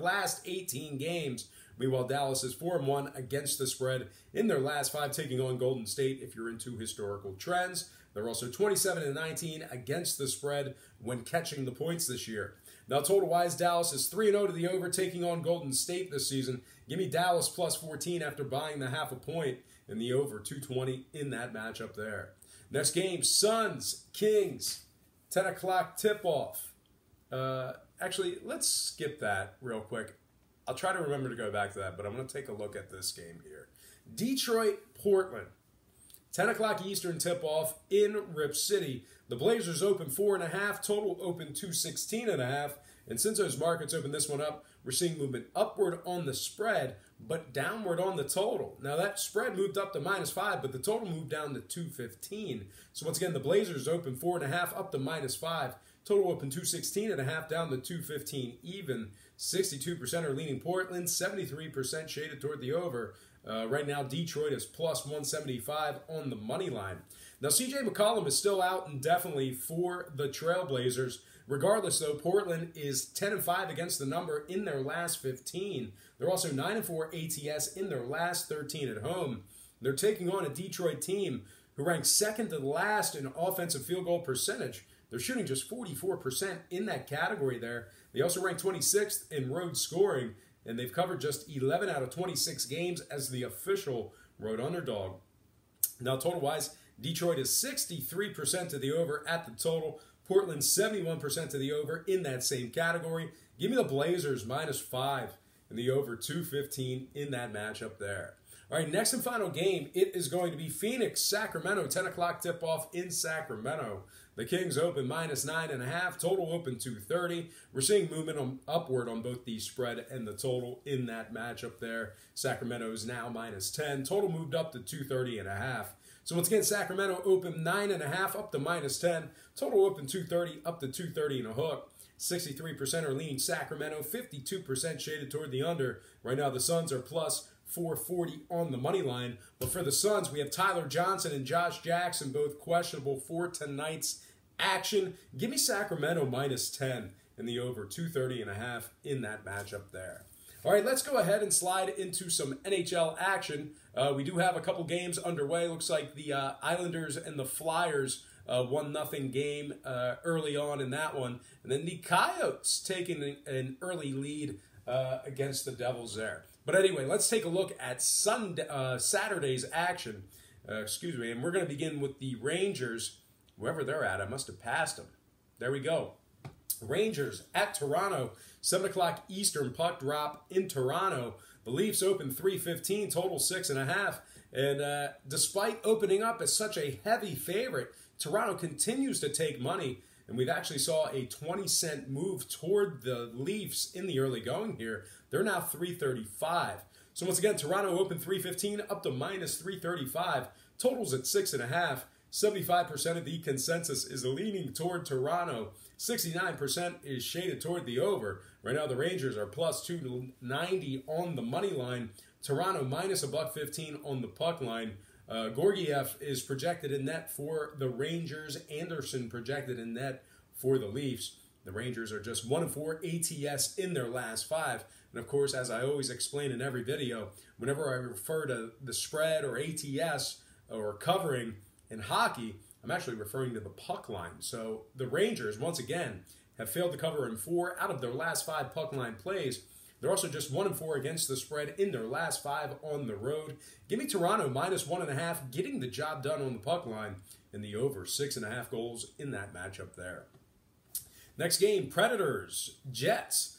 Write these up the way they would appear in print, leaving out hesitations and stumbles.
last 18 games. Meanwhile, Dallas is 4-1 against the spread in their last 5, taking on Golden State if you're into historical trends. They're also 27-19 against the spread when catching the points this year. Now, total-wise, Dallas is 3-0 to the over, taking on Golden State this season. Give me Dallas plus 14 after buying the half a point in the over 220 in that matchup there. Next game, Suns, Kings, 10 o'clock tip-off. Actually, let's skip that real quick. I'll try to remember to go back to that, but I'm going to take a look at this game here. Detroit, Portland. 10 o'clock Eastern tip-off in Rip City. The Blazers open 4.5, total open 216.5. And since those markets opened this one up, we're seeing movement upward on the spread, but downward on the total. Now that spread moved up to -5, but the total moved down to 215. So once again, the Blazers open 4.5 up to -5. Total open 216.5 down to 215 even. 62% are leaning Portland, 73% shaded toward the over. Right now, Detroit is plus 175 on the money line. Now, C.J. McCollum is still out indefinitely for the Trailblazers. Regardless, though, Portland is 10-5 against the number in their last 15. They're also 9-4 ATS in their last 13 at home. They're taking on a Detroit team who ranks second to last in offensive field goal percentage. They're shooting just 44% in that category there. They also rank 26th in road scoring, and they've covered just 11 out of 26 games as the official road underdog. Now, total-wise, Detroit is 63% to the over at the total. Portland 71% to the over in that same category. Give me the Blazers -5 and the over 215 in that matchup there. All right, next and final game, it is going to be Phoenix, Sacramento, 10 o'clock tip-off in Sacramento. The Kings open -9.5, total open 230. We're seeing movement upward on both the spread and the total in that matchup there. Sacramento is now -10, total moved up to 230.5. So once again, Sacramento open 9.5 up to -10, total open 230 up to 230 and a hook. 63% are leaning Sacramento, 52% shaded toward the under. Right now, the Suns are plus 440 on the money line. But for the Suns, we have Tyler Johnson and Josh Jackson, both questionable for tonight's action. Give me Sacramento -10 in the over 230.5 in that matchup there. All right, let's go ahead and slide into some NHL action. We do have a couple games underway. Looks like the Islanders and the Flyers 1-0 game early on in that one. And then the Coyotes taking an early lead against the Devils there. But anyway, let's take a look at Saturday's action. And we're going to begin with the Rangers, wherever they're at. I must have passed them. There we go. Rangers at Toronto, 7 o'clock Eastern puck drop in Toronto. The Leafs open 3:15, total 6.5. And despite opening up as such a heavy favorite, Toronto continues to take money. And we've actually saw a 20-cent move toward the Leafs in the early going here. They're now 335. So once again, Toronto open 315 up to -335. Totals at 6.5. 75% of the consensus is leaning toward Toronto. 69% is shaded toward the over. Right now, the Rangers are plus 290 on the money line. Toronto minus $1.15 on the puck line. Gorgiev is projected in net for the Rangers. Anderson projected in net for the Leafs. The Rangers are just 1-4 ATS in their last 5. And of course, as I always explain in every video, whenever I refer to the spread or ATS or covering in hockey, I'm actually referring to the puck line. So the Rangers, once again, have failed to cover in 4 out of their last 5 puck line plays. They're also just 1-4 against the spread in their last 5 on the road. Give me Toronto -1.5, getting the job done on the puck line, and the over 6.5 goals in that matchup there. Next game, Predators, Jets.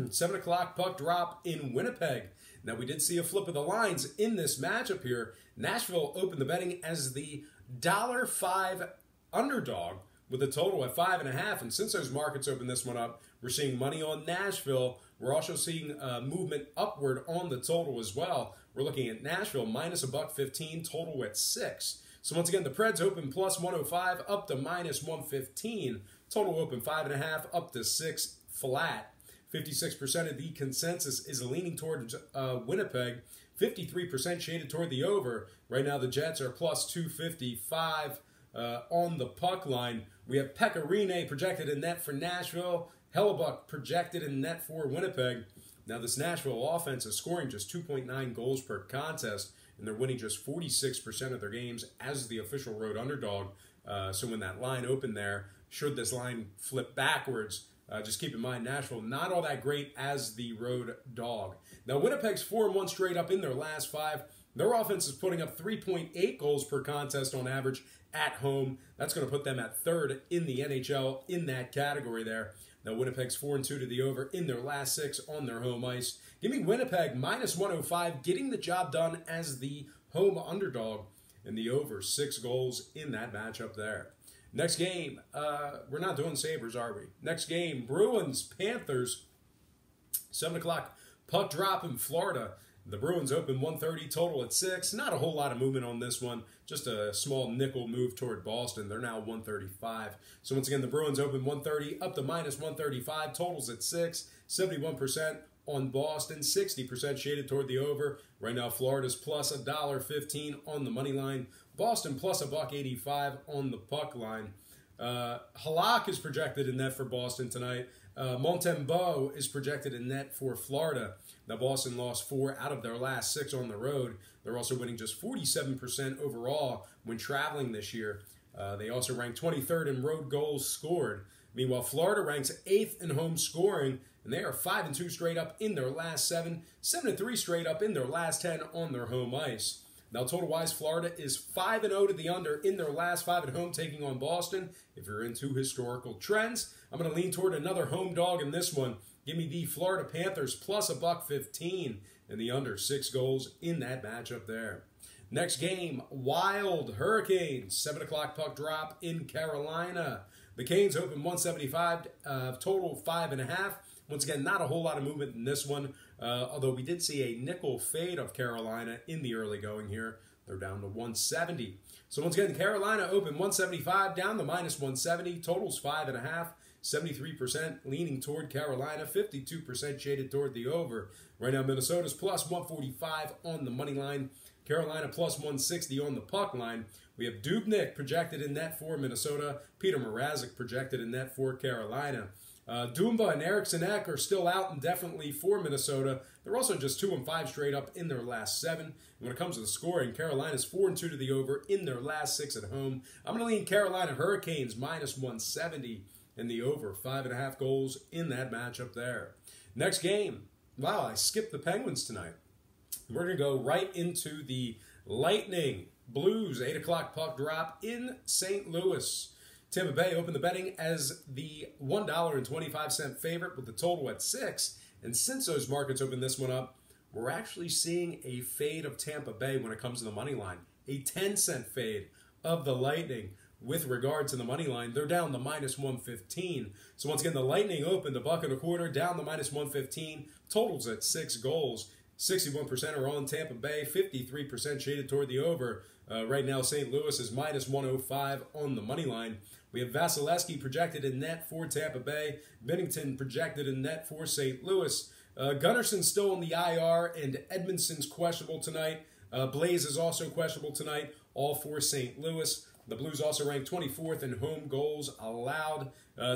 7 o'clock puck drop in Winnipeg. Now, we did see a flip of the lines in this matchup here. Nashville opened the betting as the $5 underdog with a total at 5.5. And since those markets opened this one up, we're seeing money on Nashville. We're also seeing movement upward on the total as well. We're looking at Nashville minus $1.15, total at 6. So once again, the Preds open plus 105 up to minus 115. Total open 5.5 up to 6 flat. 56% of the consensus is leaning towards Winnipeg. 53% shaded toward the over. Right now, the Jets are plus 255 on the puck line. We have Pekka Rinne projected in net for Nashville. Hellebuck projected in net for Winnipeg. Now, this Nashville offense is scoring just 2.9 goals per contest, and they're winning just 46% of their games as the official road underdog. So when that line opened there, should this line flip backwards, just keep in mind, Nashville not all that great as the road dog. Now, Winnipeg's 4-1 straight up in their last 5. Their offense is putting up 3.8 goals per contest on average at home. That's going to put them at 3rd in the NHL in that category there. Now, Winnipeg's 4-2 to the over in their last 6 on their home ice. Give me Winnipeg minus 105, getting the job done as the home underdog, and the over 6 goals in that matchup there. Next game, we're not doing Sabres, are we? Next game, Bruins, Panthers, 7 o'clock, puck drop in Florida. The Bruins open 130, total at 6. Not a whole lot of movement on this one. Just a small nickel move toward Boston. They're now 135. So once again, the Bruins open 130, up to minus 135. Totals at 6. 71% on Boston, 60% shaded toward the over. Right now, Florida's plus $1.15 on the money line. Boston plus $1.85 on the puck line. Halak is projected in net for Boston tonight. Montembeault is projected in net for Florida. Now, Boston lost 4 out of their last 6 on the road. They're also winning just 47% overall when traveling this year. They also rank 23rd in road goals scored. Meanwhile, Florida ranks 8th in home scoring, and they are 5-2 straight up in their last 7, 7-3 straight up in their last 10 on their home ice. Now, total-wise, Florida is 5-0 to the under in their last 5 at home, taking on Boston. If you're into historical trends, I'm going to lean toward another home dog in this one. Give me the Florida Panthers plus $1.15 and the under 6 goals in that matchup there. Next game, Wild Hurricanes, 7 o'clock puck drop in Carolina. The Canes open 175, total 5.5. Once again, not a whole lot of movement in this one, although we did see a nickel fade of Carolina in the early going here. They're down to 170. So once again, Carolina open 175, down to minus 170. Totals 5.5. 73% leaning toward Carolina, 52% shaded toward the over. Right now, Minnesota's plus 145 on the money line. Carolina plus 160 on the puck line. We have Dubnyk projected in net for Minnesota. Peter Mrazek projected in net for Carolina. Dumba and Eriksson Ek are still out indefinitely for Minnesota. They're also just 2-5 straight up in their last 7. And when it comes to the scoring, Carolina's 4-2 to the over in their last 6 at home. I'm going to lean Carolina Hurricanes minus 170 and the over 5.5 goals in that matchup there. Next game. Wow, I skipped the Penguins tonight. We're going to go right into the Lightning Blues 8 o'clock puck drop in St. Louis. Tampa Bay opened the betting as the $1.25 favorite with the total at 6. And since those markets opened this one up, we're actually seeing a fade of Tampa Bay when it comes to the money line. A 10-cent fade of the Lightning with regard to the money line. They're down to minus 115. So once again, the Lightning opened $1.25, down to minus 115. Totals at 6 goals. 61% are on Tampa Bay, 53% shaded toward the over. Right now, St. Louis is minus 105 on the money line. We have Vasilevsky projected in net for Tampa Bay. Binnington projected in net for St. Louis. Gunnarsson's still on the IR, and Edmondson's questionable tonight. Blaze is also questionable tonight, all for St. Louis. The Blues also rank 24th in home goals allowed.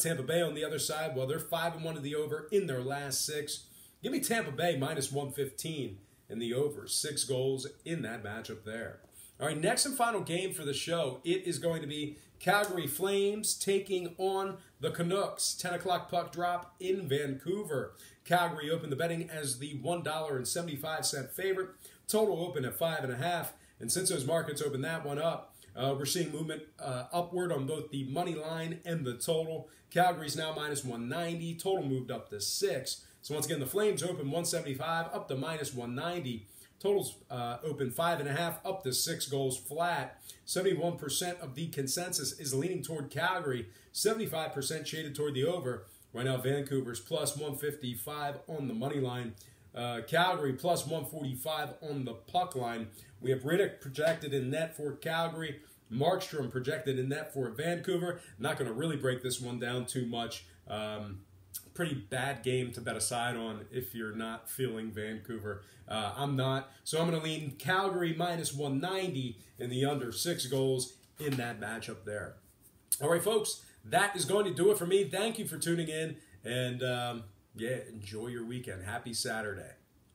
Tampa Bay on the other side, well, they're 5-1 to the over in their last 6. Give me Tampa Bay minus 115 and the over 6 goals in that matchup there. All right, next and final game for the show. It is going to be Calgary Flames taking on the Canucks. 10 o'clock puck drop in Vancouver. Calgary opened the betting as the $1.75 favorite. Total open at 5.5. And since those markets opened that one up, we're seeing movement upward on both the money line and the total. Calgary's now minus 190. Total moved up to 6. So once again, the Flames open 175 up to minus 190. Totals open 5.5 up to 6 goals flat. 71% of the consensus is leaning toward Calgary. 75% shaded toward the over. Right now, Vancouver's plus 155 on the money line. Calgary plus 145 on the puck line. We have Riddick projected in net for Calgary. Markstrom projected in net for Vancouver. Not going to really break this one down too much. Pretty bad game to bet aside on if you're not feeling Vancouver. I'm not. So I'm going to lean Calgary minus 190 in the under 6 goals in that matchup there. All right, folks, that is going to do it for me. Thank you for tuning in. And Yeah, enjoy your weekend. Happy Saturday.